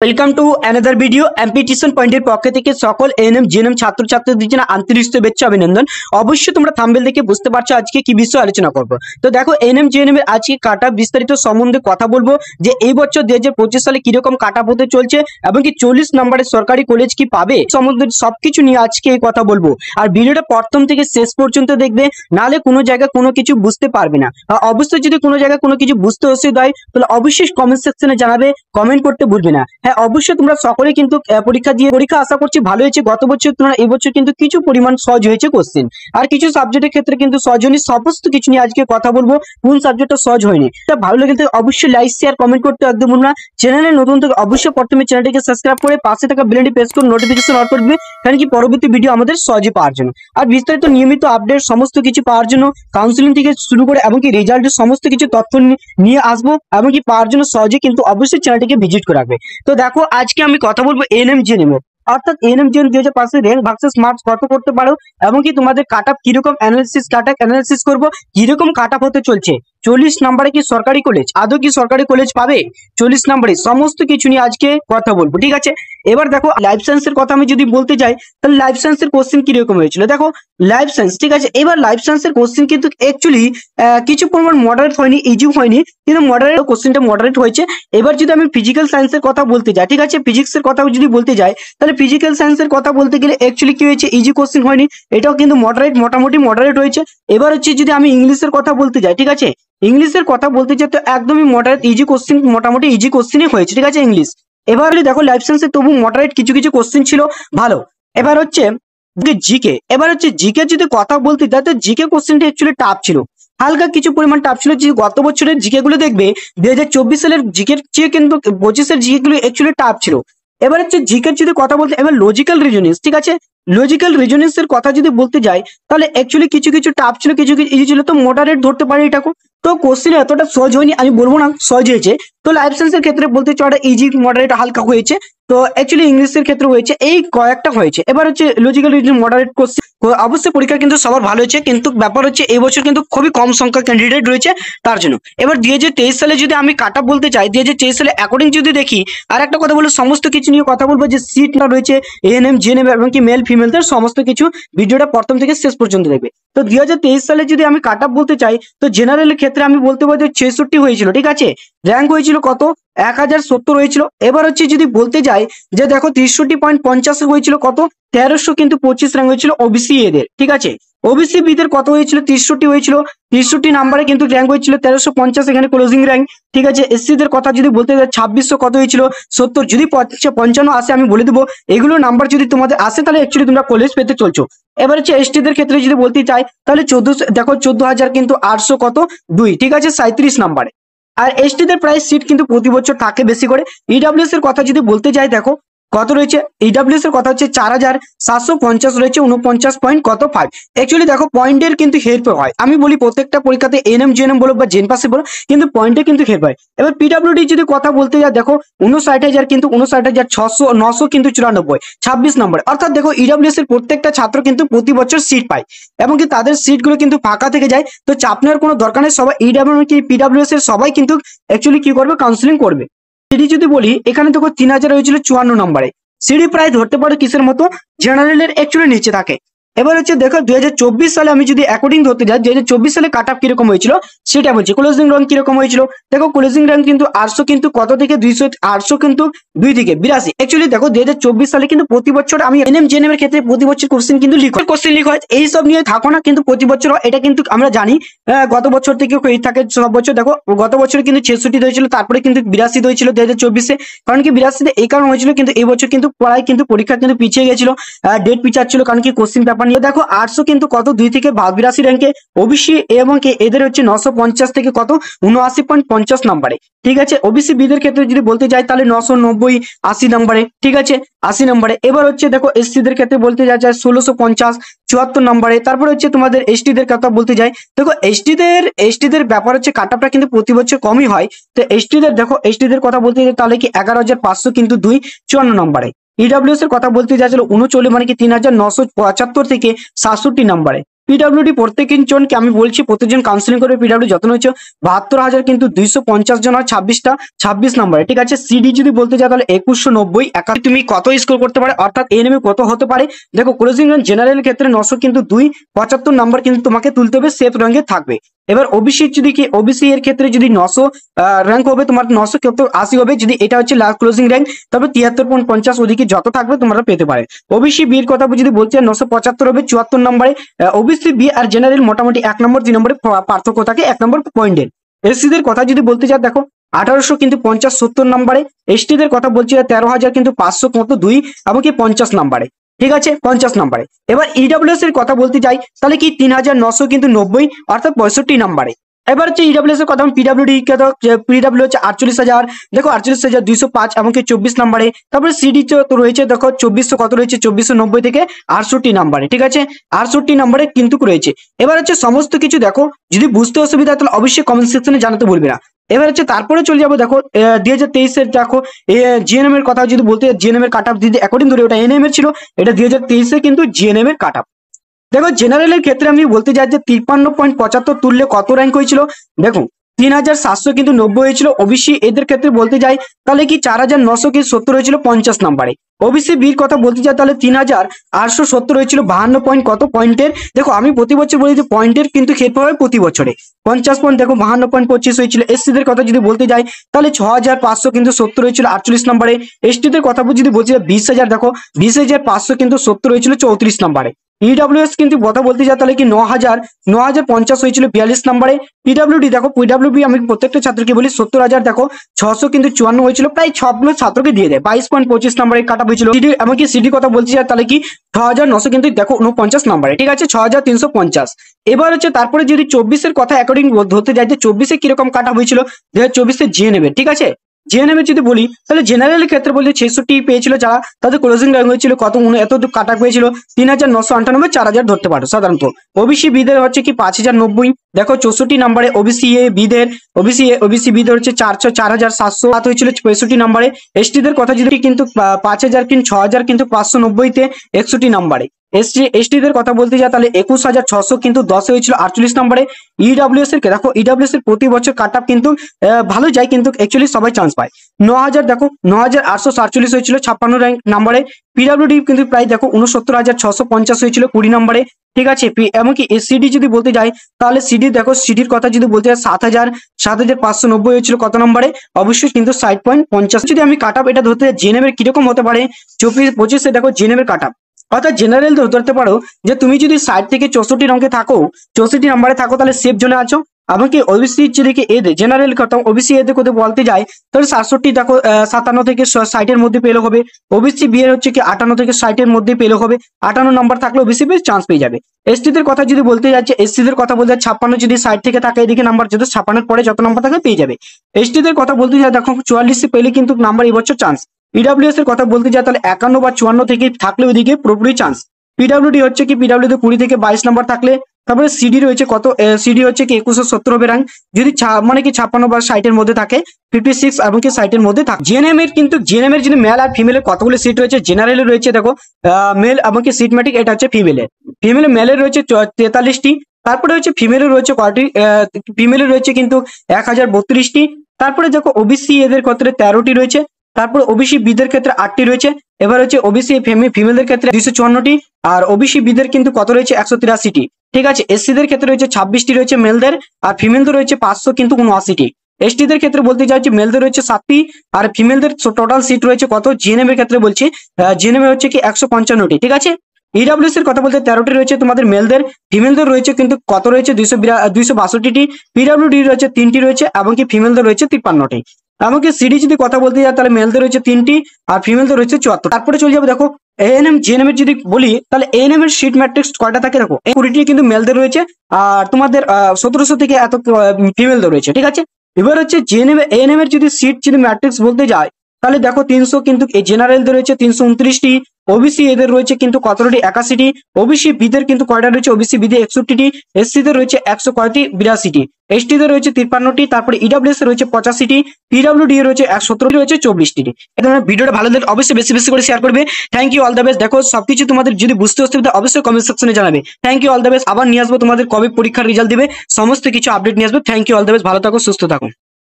Welcome to another video. MP tuition পয়েন্টের পক্ষ থেকে সকল এএনএম জিএনএম ছাত্রছাত্রীদের জন্য আন্তরিক শুভেচ্ছা অভিনন্দন। অবশ্যই তোমরা থাম্বনেল দেখে বুঝতে পারছো আজকে কি বিষয় আলোচনা করব। তো দেখো, এএনএম জিএনএম এর আজকে কাট অফ বিস্তারিত সম্বন্ধে কথা বলবো, যে এই বছর 2025 সালে কিরকম কাট অফ হতে চলছে এবং কি 40 নম্বরের সরকারি কলেজ কি পাবে সম্বন্ধে সবকিছু নিয়ে আজকে এই কথা বলবো। আর ভিডিওটা প্রথম থেকে শেষ পর্যন্ত দেখবে, নালে কোনো জায়গায় কোনো কিছু বুঝতে পারবে না। আর অবশ্যই যদি কোনো জায়গায় কোনো কিছু বুঝতে অসুবিধা হয় তাহলে অবশ্যই কমেন্ট সেকশনে জানাবে, কমেন্ট করতে ভুলবে না। হ্যাঁ, অবশ্যই তোমরা সকলে কিন্তু পরীক্ষা আশা করছি ভালো হয়েছে। গত বছর তোমরা এবছর কিন্তু কিছু পরিমাণ সহজ হয়েছে কোশ্চেন, আর কিছু সাবজেক্টের ক্ষেত্রে কিন্তু সহজ হয়নি। সমস্ত কিছু নিয়ে আজকে কথা বলবো, কোন সাবজেক্টটা সহজ হয়নি। এটা ভালো লেগে থাকে অবশ্যই লাইক শেয়ার কমেন্ট করতে একদম ভুলবে না। চ্যানেলে নতুন থেকে অবশ্যই প্রথমে চ্যানেলটিকে সাবস্ক্রাইব করে পাশে থাকা বেলটি প্রেস করে নোটিফিকেশন অন করে দিবে, কারণ কি পরবর্তী ভিডিও আমাদের সহজে পাওয়ার জন্য। আর বিস্তারিত নিয়মিত আপডেট সমস্ত কিছু পাওয়ার জন্য কাউন্সিলিং থেকে শুরু করে এবং কি রেজাল্টের সমস্ত কিছু তথ্য নিয়ে আসবো এবং কি পাওয়ার জন্য সহজে কিন্তু অবশ্যই চ্যানেলটিকে ভিজিট করে রাখবে। তো দেখো, আজকে আমি কথা বলবো এএনএম জিএনএম এর, অর্থাৎ ANM GNM 2005 rank versus marks কত করতে পারো এবং কি তোমাদের কাট অফ কিরকম অ্যানালিসিস করবো, কিরকম কাট অফ হতে চলছে। 40 নম্বরে কি সরকারি কলেজ, আদৌ কি সরকারি কলেজ পাবে 40 নম্বরে, সমস্ত কিছু নিয়ে আজকে কথা বলবো, ঠিক আছে। এবার দেখো, লাইফ সায়েন্সের কথা আমি যদি বলতে যাই তাহলে লাইফ সায়েন্সের কোশ্চেন কিরকম হয়েছিল। দেখো লাইফ সায়েন্স, ঠিক আছে। এবার লাইফ সায়েন্সের কোশ্চেন কিন্তু অ্যাকচুয়ালি কিছু পরিমাণ মডারেট হয়নি, ইজি হয়নি, কিন্তু কোশ্চেনটা মডারেট হয়েছে। এবার যদি আমি ফিজিক্যাল সায়েন্সের কথা বলতে যাই, ঠিক আছে, ফিজিক্সের কথা যদি বলতে যাই তাহলে ফিজিক্যাল সায়েন্সের কথা বলতে গেলে অ্যাকচুয়ালি কি হয়েছে, ইজি কোশ্চেন হয়নি, এটাও কিন্তু মোটামুটি মডারেট হয়েছে। এবার হচ্ছে যদি আমি ইংলিশের কথা বলতে যাই, ঠিক আছে, ইংলিশের কথা বলতে চাই তো একদমই মডারেট ইজি কোশ্চেন, মোটামুটি ইজি কোশ্চেনই হয়েছে, ঠিক আছে ইংলিশ। এবার দেখো লাইফ সায়েন্সে তবু মডারেট কিছু কিছু কোশ্চেন ছিল ভালো। এবার হচ্ছে জিকে, এবার হচ্ছে জিকে যদি কথা বলতে যাই তো জিকে কোশ্চেনটা অ্যাকচুয়ালি টাফ ছিল, হালকা কিছু পরিমাণ টাফ ছিল। যে গত বছরের জিকে গুলো দেখবে 2024 সালের জিকের চেয়ে কিন্তু 25-এর জিকে গুলো অ্যাকচুয়ালি টাফ ছিল। এবার হচ্ছে জিকের যদি কথা বলতে, এবার লজিক্যাল রিজনিংস, ঠিক আছে, লজিক্যাল রিজনিংস এর কথা যদি বলতে যাই তাহলে অ্যাকচুয়ালি কিছু কিছু টাফ ছিল, কিছু কিছু ইজি ছিল, তো মডারেট ধরতে পারি এটাকে। তো কোশ্চেন এতটা সহজ হয়নি, আমি বলবো না সহজ হয়েছে। তো লাইফ সায়েন্সের ক্ষেত্রে বলতে চাই ইজি মডারেট হালকা হয়েছে, তো অ্যাকচুয়ালি ইংলিশের ক্ষেত্রে হয়েছে, এই কয়েকটা হয়েছে। এবার হচ্ছে লজিক্যাল রিজনিং মডারেট কোশ্চেন, অবশ্যই পরীক্ষা কিন্তু সবার ভালো হয়েছে, কিন্তু ব্যাপার হচ্ছে এই বছর কিন্তু খুবই কম সংখ্যক ক্যান্ডিডেট রয়েছে তার জন্য। এবার 2023 সালে যদি আমি কাট অফ বলতে চাই, 2023 সালে অ্যাকর্ডিং যদি দেখি, আর একটা কথা বলে সমস্ত কিছু নিয়ে কথা বলবো, যে সিট না রয়েছে এএনএম জিএনএম এবং কি মেল ফিমেলদের সমস্ত কিছু, ভিডিওটা প্রথম থেকে শেষ পর্যন্ত দেখবে। তো 2023 সালে যদি আমি কাট অফ বলতে চাই তো জেনারেলের ক্ষেত্রে আমি বলতে পারি 66 হয়েছিল, ঠিক আছে, র্যাঙ্ক হয়েছিল কত 1070 হয়েছিল। এবার হচ্ছে যদি বলতে যাই যে দেখো 63.50 হয়েছিল কত 1325 কিন্তু র্যাঙ্ক হয়েছিল ওবিসি এদের, ঠিক আছে। ওবিসি বিদের কত হয়েছিল 63 হয়েছিল, 63 নাম্বারে কিন্তু র্যাঙ্ক হয়েছিল 1350, এখানে ক্লোজিং র্যাঙ্ক, ঠিক আছে। এসসি দের কথা যদি বলতে যাই 2600 কত হয়েছিল 70, যদি 55 আসে আমি বলে দেবো, এগুলো নাম্বার যদি তোমাদের আসে তাহলে অ্যাকচুয়ালি তোমরা কলেজ পেতে চলছো। এবার হচ্ছে এসটি দের ক্ষেত্রে যদি বলতে চাই তাহলে 1400, দেখো 14,000 কিন্তু 800 কত 2, ঠিক আছে, 37 নাম্বারে। আর এসটি দের প্রাইস সিট কিন্তু প্রতি বছর থাকে বেশি করে। ইডব্লিউএস এর কথা যদি বলতে যাই, দেখো কত রয়েছে, ইডব্লিউএস এর কথা হচ্ছে 4750 রয়েছে, 49 পয়েন্ট কত 5। অ্যাকচুয়ালি দেখো পয়েন্টের কিন্তু হেরফের হয়, আমি বলি প্রত্যেকটা পরীক্ষাতে এএনএম জিএনএম বলো বা জেন পাসে বলো, কিন্তু পয়েন্টে কিন্তু হেরফের হয়। এবার পিডব্লিউডি যদি কথা বলতে যাই, দেখো 59,000 কিন্তু 59,600 900 কিন্তু 94, 26 নম্বর। অর্থাৎ দেখো ইডব্লিউএস এর প্রত্যেকটা ছাত্র কিন্তু প্রতি বছর সিট পায় এবং কি তাদের সিটগুলো কিন্তু ফাঁকা থেকে যায়, তো চাপ নেওয়ার কোনো দরকার নেই। সবাই ইডব্লিউ কি পিডব্লিউএস এর সবাই কিন্তু অ্যাকচুয়ালি কি করবে, কাউন্সিলিং করবে। সিডি যদি বলি, এখানে দেখো 3000 হয়েছিল 54 নম্বরে। সিডি প্রায় ধরতে পারো কিসের মতো, জেনারেলের অ্যাকচুয়ালি নিচে থাকে। এবার হচ্ছে দেখো 2024 সালে আমি যদি অ্যাকর্ডিং ধরতে যাই, 2024 সালে কাট অফ কিরকম হয়েছিল সেটা বলছি। ক্লোজিং র্যাঙ্ক কিরকম হয়েছিল, দেখো ক্লোজিং র্যাঙ্ক কিন্তু 800 কিন্তু কত থেকে 200, 800 কিন্তু 2 থেকে 82। অ্যাকচুয়ালি দেখো 2024 সালে কিন্তু প্রতি বছর আমি এনএম জেএনএম এর ক্ষেত্রে প্রতি বছর কোশ্চেন কিন্তু লিক হয়, এই সব নিয়ে থাকো না, কিন্তু প্রতি বছর এটা কিন্তু আমরা জানি। গত বছর থেকে হয়ে থাকে সব বছর। দেখো গত বছর কিন্তু 66 হয়েছিল, তারপরে কিন্তু 82 হয়েছিল 2024-এ, কারণ কি 82-তে এই কারণ হয়েছিল, কিন্তু এই বছর কিন্তু পড়ায় কিন্তু পরীক্ষা কিন্তু পিছিয়ে গেছিল, ডেট পিছাচ্ছিল, কারণ কি কোশ্চেন পেপার নিয়ে। দেখো 800 কিন্তু কত 2 থেকে 82 র্যাঙ্কে ওবিসি এবং কে এদের হচ্ছে 950 থেকে কত 79.50 নম্বরে, ঠিক আছে। ওবিসি বিদের ক্ষেত্রে যদি বলতে যাই তাহলে 990 80 নম্বরে, ঠিক আছে, 80 নম্বরে। এবার হচ্ছে দেখো এসসি দের ক্ষেত্রে বলতে যাই 1650 74 নম্বরে। তারপরে হচ্ছে তোমাদের এসটি দের কথা বলতে যাই, দেখো এসটি দের ব্যাপার হচ্ছে কাট অফটা কিন্তু প্রতি বছর কমই হয়। তো এসটি দের দেখো, এসটি দের কথা বলতে যাই তাহলে কি 11,500 কিন্তু 2 54 নম্বরে। ইডব্লিউএস এর কথা বলতে যাচ্ছিল 39 মানে কি 3,975 থেকে 67 নম্বরে। পিডাব্লিউডি প্রত্যেকজন জনকে আমি বলছি প্রত্যেকজন কাউন্সিলিং করবে পিডাব্লিউ যত্ন হচ্ছে 72,000 কিন্তু 250 জন হয় 26 নম্বরে, ঠিক আছে। সিডি যদি বলতে যাও তাহলে 2190 তুমি কত স্কোর করতে পারে, অর্থাৎ এএনএম কত হতে পারে। দেখো ক্লোজিং রান জেনারেল ক্ষেত্রে 900 কিন্তু 275 নাম্বার কিন্তু তোমাকে তুলতে হবে, সেফ র্যাঙ্কে থাকবে। এবার ওবিসি যদি কি ওবিসি এর ক্ষেত্রে যদি 900 র্যাঙ্ক হবে তোমার 980 হবে, যদি এটা হচ্ছে লাস্ট ক্লোজিং র্যাঙ্ক তবে 73.50 ওদিকে যত থাকবে তোমরা পেতে পারে। ওবিসি বি এর কথা যদি বলছি 975 হবে 74 নম্বরে। ওবিসি বি আর জেনারেল মোটামুটি 1 নম্বর 2 নম্বরে পার্থক্য থাকে 1 নম্বর পয়েন্টের। এসসি দের কথা যদি বলতে যাও দেখো 1800 কিন্তু 50-70 নম্বরে। এসটি দের কথা বলছি 13,000 কিন্তু 500 মতো 2 এমনকি 50 নম্বরে, ঠিক আছে 50 নম্বরে। এবার ইডব্লিউএস এর কথা বলতে যাই তাহলে কি 3,900 কিন্তু 90 অর্থাৎ 65 নম্বরে। এবার হচ্ছে ইডব্লিউএস এর কথা পিডব্লিউডি পিডব্লিউ হচ্ছে 48,000, দেখো 48,205 এমনকি 24 নম্বরে। তারপরে সিডি তো রয়েছে দেখো 2400 কত রয়েছে 2490 থেকে 68 নম্বরে, ঠিক আছে 68 নম্বরে কিন্তু রয়েছে। এবার হচ্ছে সমস্ত কিছু দেখো, যদি বুঝতে অসুবিধা তাহলে অবশ্যই কমেন্ট সেকশনে জানাতে ভুলবে না। এবার হচ্ছে তারপরে চলে যাবো দেখো 2023 এর দেখো জিএনএম এর কথা যদি বলতে জিএনএম এর কাট অফ দিদি অ্যাকর্ডিং ধরে ওটা এনএম এর ছিল, এটা 2023 এ কিন্তু জিএনএম এর কাট অফ। দেখো জেনারেলের ক্ষেত্রে আমি বলতে চাই যে 53.75 তুললে কত র্যাঙ্ক হয়েছিল, দেখো 3,700 কিন্তু 90 হয়েছিল। ওবিসি এদের ক্ষেত্রে বলতে যাই তাহলে কি 4,900 কি 70 হয়েছিল 50 নম্বরে। ওবিসি বির কথা বলতে চাই তাহলে 3,870 হয়েছিল 52 পয়েন্ট কত পয়েন্টের। দেখো আমি প্রতি বছর বলি যে পয়েন্টের কিন্তু ক্ষেত্র হয় প্রতি বছরে 50 পয়েন্ট, দেখো 52.25 হয়েছিল। এসসি দের কথা যদি বলতে যাই তাহলে 6,500 কিন্তু 70 হয়েছিল 48 নম্বরে। এসটি দের কথা যদি বলছি 20,000, দেখো 20,500 কিন্তু 70 হয়েছিল 34 নম্বরে। ইডব্লিউএস কিন্তু কথা বলতে যাই তাহলে কি 9,050 হয়েছিল 42 নম্বরে। পিডব্লিউডি দেখো পিডব্লিউডি আমি প্রত্যেকটা ছাত্রকে বলি 70,000, দেখো 600 কিন্তু 54 হয়েছিল, প্রায় সবগুলো ছাত্রকে দিয়ে দেয় 22.25 নম্বরে কাটা হয়েছিল। সিডি এমনকি সিডি কথা বলতে চাই তাহলে কি 6,900 কিন্তু দেখো 49 নম্বরে, ঠিক আছে 6,350। এবার হচ্ছে তারপরে যদি 24 এর কথা অ্যাকর্ডিং ধরতে যাই যে 24 এ কিরকম কাটা হয়েছিল 2024 এ জিএনএম, ঠিক আছে। জিএনএম যদি বলি তাহলে জেনারেলের ক্ষেত্রে বলতে 66 পেয়েছিল যারা, তাদের ক্লোজিং র্যাঙ্ক হয়েছিল কত এত কাটা হয়েছিল 3,998, 4,000 ধরতে পারো সাধারণত। ওবিসি বিদের হচ্ছে কি 5,090, দেখো 64 নম্বরে। ওবিসি এ বিদের ওবিসি বিদের হচ্ছে 4,707 হয়েছিল 65 নম্বরে। এসটি দের কথা যদি কিন্তু 5,000 কিন্তু 6,000 কিন্তু 590 তে 61 নম্বরে। এসটি দের কথা বলতে যায় তাহলে 21,600 কিন্তু 10 হয়েছিল 48 নম্বরে। ইডব্লিউএস এর দেখো ইডব্লিউএস এর প্রতি বছর কাট আপ কিন্তু ভালো যায়, কিন্তু অ্যাকচুয়ালি সবাই চান্স পায়। 9,000 দেখো 9,847 হয়েছিল 56 র্যাঙ্ক নম্বরে। পিডব্লিউডি কিন্তু প্রায় দেখো 69,650 হয়েছিল 20 নম্বরে, ঠিক আছে। এমনকি সিডি যদি বলতে যাই তাহলে সিডি দেখো সিডির কথা যদি বলতে যাই 7,590 হয়েছিল কত নম্বরে, অবশ্যই কিন্তু 60.50। যদি আমি কাট আপ এটা ধরতে যাই জেএনএম এর কিরকম হতে পারে 24-25 দেখো জেএনএম এর কাট আপ, অর্থাৎ জেনারেল ধরতে পারো যে তুমি যদি 60 থেকে 64 অঙ্কে থাকো 64 নম্বরে থাকো তাহলে সেফ জোনে আছো। এমনকি ওবিসি যদি এদের জেনারেল কথা ওবিসি এদের কথা বলতে যাই তাহলে 67 দেখো 57 থেকে 60 এর মধ্যে পেলে হবে। ওবিসি বি এর হচ্ছে কি 58 থেকে 60 এর মধ্যে পেলে হবে, 58 নম্বর থাকলে ওবিসি বেশ চান্স পেয়ে যাবে। এসটি দের কথা যদি বলতে যাচ্ছে এসসি দের কথা বলতে 56 যদি 60 থেকে থাকে এদিকে নাম্বার যদি 56 পরে যত নাম্বার থাকে পেয়ে যাবে। এসটি দের কথা বলতে যাই দেখো 44 পেলে কিন্তু নাম্বার এই বছর চান্স। ইডব্লিউএস এর কথা বলতে যাই তাহলে 51 বা 54 থেকে থাকলে ওইদিকে পুরোপুরি চান্স। পিডব্লিউডি হচ্ছে কি পিডব্লিউডি 20 থেকে 22 নম্বর থাকলে, তারপরে সিডি রয়েছে কত সিডি হচ্ছে কি 2170 হবে র্যাঙ্ক, যদি মানে কি 56 বা 60 এর মধ্যে থাকে 56 এবং কি 60 এর মধ্যে থাকে। জিএনএম এর কিন্তু জিএনএম এর যদি মেল আর ফিমেলের কতগুলো সিট রয়েছে, জেনারেলে রয়েছে দেখো মেল এবং কি সিটম্যাটিক, এটা হচ্ছে ফিমেলের মেলের রয়েছে 43টি, তারপরে হচ্ছে ফিমেলের রয়েছে কয়টি ফিমেলের রয়েছে কিন্তু 1032টি, তারপরে দেখো ওবিসি এদের ক্ষেত্রে 13টি রয়েছে, তারপর ওবিসি বিদের ক্ষেত্রে 8টি রয়েছে। এবার হচ্ছে ওবিসি ফিমেলদের ক্ষেত্রে 254টি, আর ওবিসি বিদের কিন্তু কত রয়েছে 183টি, ঠিক আছে। এসসি দের ক্ষেত্রে রয়েছে 26টি রয়েছে মেলদের, আর ফিমেলদের রয়েছে 500 কিন্তু 79টি। এসটি দের ক্ষেত্রে বলতে চাইছি মেলদের রয়েছে 7টি, আর ফিমেলদের টোটাল সিট রয়েছে কত জিএনএম এর ক্ষেত্রে বলছি জিএনএম এর হচ্ছে কি 155টি, ঠিক আছে। ইডব্লিউএস এর কথা বলতে 13টি রয়েছে তোমাদের মেলদের, ফিমেলদের রয়েছে কিন্তু কত রয়েছে 262টি, পিডব্লিউডি রয়েছে 3টি রয়েছে এবং কি ফিমেলদের রয়েছে 53টি। এমনকি সিডি যদি কথা বলতে যাই তাহলে মেলদের রয়েছে 3টি আর ফিমেলদের রয়েছে 74। তারপরে চলে যাবে দেখো এএনএম জিএনএম এর যদি বলি তাহলে এএনএম এর সিট ম্যাট্রিক্স কয়টা থাকে দেখো 20টি কিন্তু মেলদের রয়েছে, আর তোমাদের 1700 থেকে এত ফিমেলদের রয়েছে, ঠিক আছে। এবার হচ্ছে জিএনএম এএনএম এর যদি সিট যদি ম্যাট্রিক্স বলতে যায় তাহলে দেখো 300 কিন্তু এই জেনারেলদের রয়েছে 329টি, ওবিসি এদের রয়েছে কিন্তু কতটি 81টি, ওবিসি বিদের কিন্তু কয়টা রয়েছে, ওবিসি বিদে 61টি, এসসিদের রয়েছে 100 কয়টি 82টি, এসটিদের রয়েছে 53টি, তারপরে ইডব্লিউএস রয়েছে 85টি, পিডব্লিউডি রয়েছে 17টি, রয়েছে 24টি। এটা ভিডিওটা ভালো লাগলে অবশ্যই বেশি বেশি করে শেয়ার করবে। Thank you, all the best. দেখো সবকিছু তোমাদের যদি বুঝতে অসুবিধা অবশ্যই কমেন্ট সেকশনে জানাবে। Thank you, all the best. আবার নিয়ে আসবো তোমাদের কবে পরীক্ষার রেজাল্ট দিবে, সমস্ত কিছু আপডেট নিয়ে আসবো। Thank you, all the best. ভালো থাকো, সুস্থ থাকো।